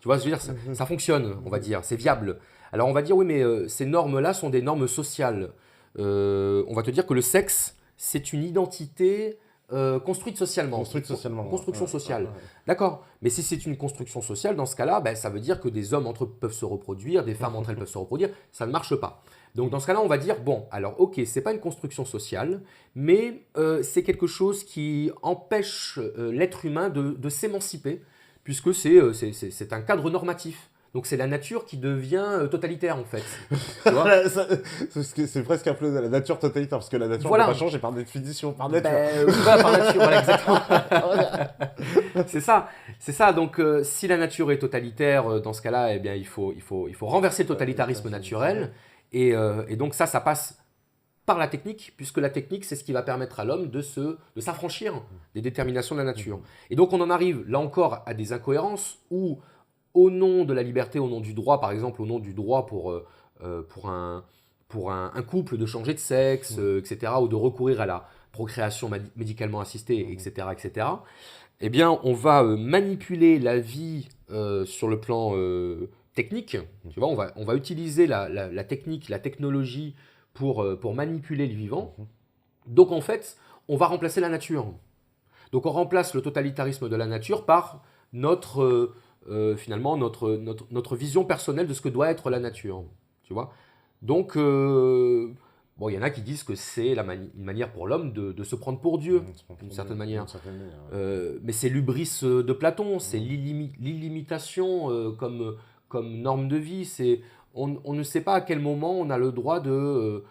tu vois, je veux dire, ça fonctionne, on va dire, c'est viable. Alors on va dire, oui, mais ces normes-là sont des normes sociales. On va te dire que le sexe, c'est une identité... construite socialement. Construction sociale. D'accord. Mais si c'est une construction sociale, dans ce cas-là, ben, ça veut dire que des hommes entre eux peuvent se reproduire, des femmes entre elles peuvent se reproduire. Ça ne marche pas. Donc dans ce cas-là, on va dire, bon, alors ok, c'est pas une construction sociale, mais c'est quelque chose qui empêche l'être humain de s'émanciper, puisque c'est un cadre normatif. Donc c'est la nature qui devient totalitaire en fait. C'est presque un peu la nature totalitaire, parce que la nature ne peut pas changer par définition, par nature. Par nature, voilà, exactement. C'est ça. Donc si la nature est totalitaire, dans ce cas-là, eh bien, il faut renverser le totalitarisme naturel. Et donc ça passe par la technique, puisque la technique, c'est ce qui va permettre à l'homme de s'affranchir des déterminations de la nature. Et donc on en arrive là encore à des incohérences où au nom de la liberté, au nom du droit, par exemple, au nom du droit pour un couple de changer de sexe, etc., ou de recourir à procréation médicalement assistée, etc., etc., eh bien, on va manipuler la vie sur le plan technique. Tu vois, on va utiliser la technique, la technologie pour manipuler le vivant. Donc, en fait, on va remplacer la nature. Donc, on remplace le totalitarisme de la nature par finalement notre vision personnelle de ce que doit être la nature. Tu vois. Donc, bon, il y en a qui disent que c'est une manière pour l'homme de se prendre pour Dieu, d'une certaine manière. Mais c'est l'hubris de Platon, c'est l'illimitation comme norme de vie. On ne sait pas à quel moment on a le droit de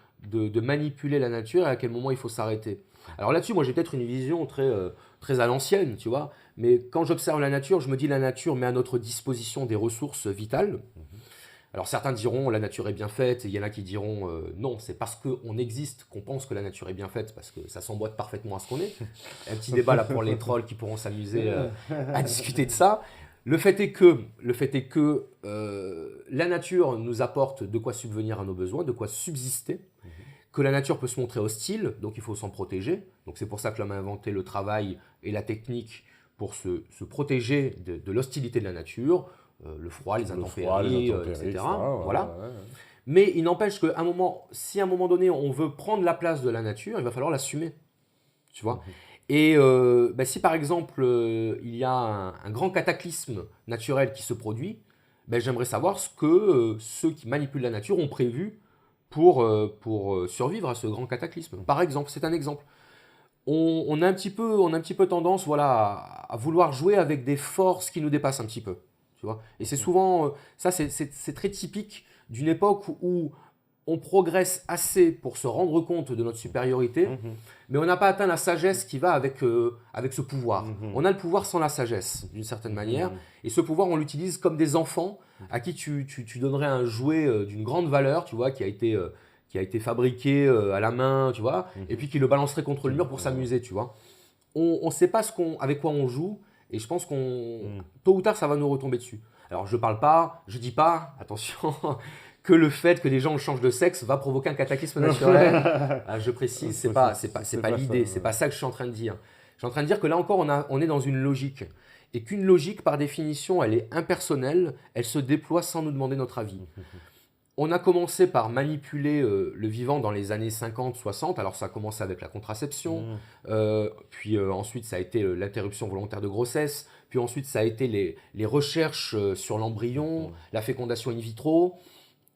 manipuler la nature et à quel moment il faut s'arrêter. Alors là-dessus, moi j'ai peut-être une vision très à l'ancienne, tu vois, mais quand j'observe la nature, je me dis la nature met à notre disposition des ressources vitales. Alors certains diront la nature est bien faite, et il y en a qui diront non, c'est parce qu'on existe qu'on pense que la nature est bien faite, parce que ça s'emboîte parfaitement à ce qu'on est. Un petit débat là pour les trolls qui pourront s'amuser à discuter de ça. Le fait est que la nature nous apporte de quoi subvenir à nos besoins, de quoi subsister, que la nature peut se montrer hostile, donc il faut s'en protéger. Donc c'est pour ça que l'homme a inventé le travail et la technique pour se protéger de l'hostilité de la nature, le froid, les intempéries, etc. Voilà. Mais il n'empêche qu'à si à un moment donné on veut prendre la place de la nature, il va falloir l'assumer. Tu vois. Et si par exemple il y a un grand cataclysme naturel qui se produit, j'aimerais savoir ce que ceux qui manipulent la nature ont prévu pour survivre à ce grand cataclysme. Par exemple, c'est un exemple. On a un petit peu tendance à vouloir jouer avec des forces qui nous dépassent un petit peu. Tu vois. Et c'est souvent, ça c'est très typique d'une époque où on progresse assez pour se rendre compte de notre supériorité, mais on n'a pas atteint la sagesse qui va avec ce pouvoir. On a le pouvoir sans la sagesse, d'une certaine manière, et ce pouvoir, on l'utilise comme des enfants à qui tu donnerais un jouet d'une grande valeur, tu vois, qui a été fabriqué à la main, tu vois, et puis qui le balancerait contre le mur pour s'amuser, tu vois. On ne sait pas avec quoi on joue, et je pense tôt ou tard, ça va nous retomber dessus. Alors, je dis pas, attention, que le fait que les gens changent de sexe va provoquer un cataclysme naturel. Je précise, c'est pas l'idée, c'est pas ça que je suis en train de dire. Je suis en train de dire que là encore, on est dans une logique. Et qu'une logique, par définition, elle est impersonnelle, elle se déploie sans nous demander notre avis. On a commencé par manipuler le vivant dans les années 50-60. Alors ça a commencé avec la contraception, puis ensuite ça a été l'interruption volontaire de grossesse, puis ensuite ça a été les recherches sur l'embryon, la fécondation in vitro.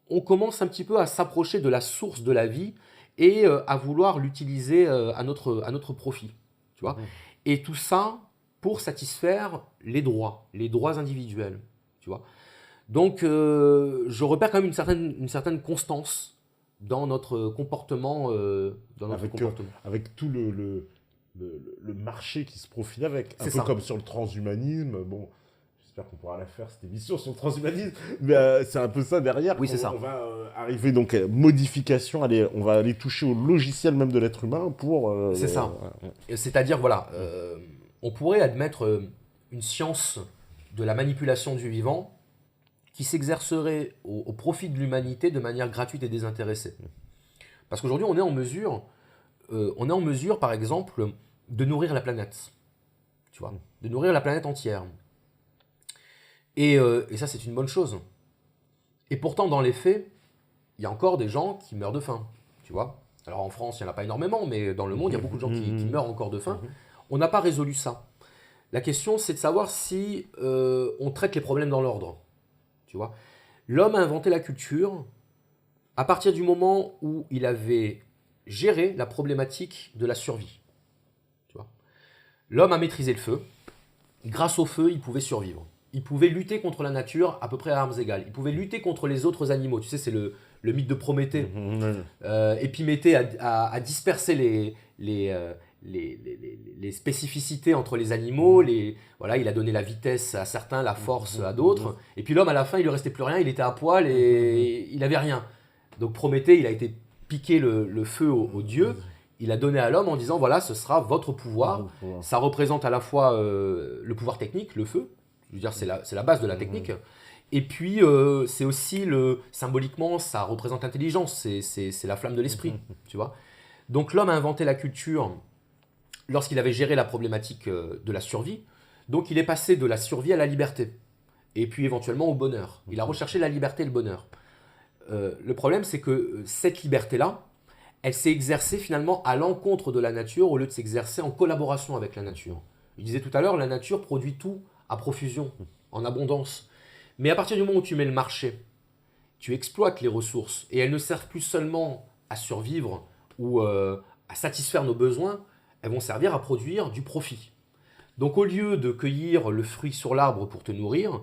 On commence un petit peu à s'approcher de la source de la vie et à vouloir l'utiliser à notre profit. Tu vois. Et tout ça pour satisfaire les droits individuels. Tu vois. Donc, je repère quand même une certaine constance dans notre comportement. Avec tout le marché qui se profile avec. Un peu comme sur le transhumanisme. Bon, j'espère qu'on pourra la faire, cette émission sur le transhumanisme. Mais c'est un peu ça derrière. Oui, c'est ça. On va arriver donc à modification. On va aller toucher au logiciel même de l'être humain pour... c'est ça. C'est-à-dire, on pourrait admettre une science de la manipulation du vivant qui s'exercerait au profit de l'humanité de manière gratuite et désintéressée. Parce qu'aujourd'hui, on est en mesure, par exemple, de nourrir la planète. Tu vois, de nourrir la planète entière. Et ça, c'est une bonne chose. Et pourtant, dans les faits, il y a encore des gens qui meurent de faim. Tu vois. Alors en France, il n'y en a pas énormément, mais dans le monde, il y a beaucoup de gens qui meurent encore de faim. On n'a pas résolu ça. La question, c'est de savoir si on traite les problèmes dans l'ordre. Tu vois, l'homme a inventé la culture à partir du moment où il avait géré la problématique de la survie. Tu vois, l'homme a maîtrisé le feu. Grâce au feu, il pouvait survivre. Il pouvait lutter contre la nature à peu près à armes égales. Il pouvait lutter contre les autres animaux. Tu sais, c'est le mythe de Prométhée. Épiméthée a dispersé les spécificités entre les animaux, il a donné la vitesse à certains, la force à d'autres, et puis l'homme à la fin il lui restait plus rien, il était à poil et il avait rien. Donc Prométhée, il a été piquer le feu aux dieux, il a donné à l'homme en disant voilà, ce sera votre pouvoir. Ça représente à la fois le pouvoir technique, le feu, je veux dire c'est la base de la technique, et puis c'est aussi symboliquement ça représente l'intelligence, c'est la flamme de l'esprit, tu vois. Donc l'homme a inventé la culture lorsqu'il avait géré la problématique de la survie. Donc il est passé de la survie à la liberté, et puis éventuellement au bonheur. Il a recherché la liberté et le bonheur. Le problème, c'est que cette liberté-là, elle s'est exercée finalement à l'encontre de la nature au lieu de s'exercer en collaboration avec la nature. Je disais tout à l'heure, la nature produit tout à profusion, en abondance. Mais à partir du moment où tu mets le marché, tu exploites les ressources, et elles ne servent plus seulement à survivre ou à satisfaire nos besoins, elles vont servir à produire du profit. Donc au lieu de cueillir le fruit sur l'arbre pour te nourrir,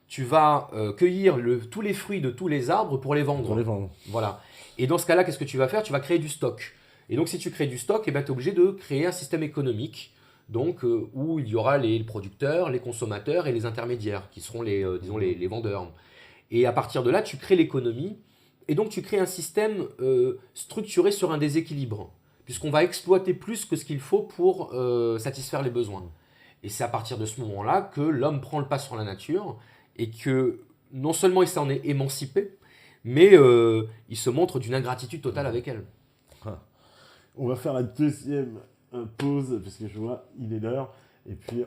tu vas cueillir tous les fruits de tous les arbres pour les vendre. Pour les vendre. Voilà. Et dans ce cas-là, qu'est-ce que tu vas faire? Tu vas créer du stock. Et donc si tu crées du stock, eh ben, tu es obligé de créer un système économique donc, où il y aura les producteurs, les consommateurs et les intermédiaires, qui seront disons les vendeurs. Et à partir de là, tu crées l'économie, et donc tu crées un système structuré sur un déséquilibre, puisqu'on va exploiter plus que ce qu'il faut pour satisfaire les besoins. Et c'est à partir de ce moment-là que l'homme prend le pas sur la nature, et que non seulement il s'en est émancipé, mais il se montre d'une ingratitude totale avec elle. On va faire la deuxième pause, parce que je vois, il est l'heure. Et puis,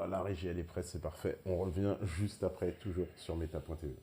la régie, elle est prête, c'est parfait. On revient juste après, toujours sur Meta.tv.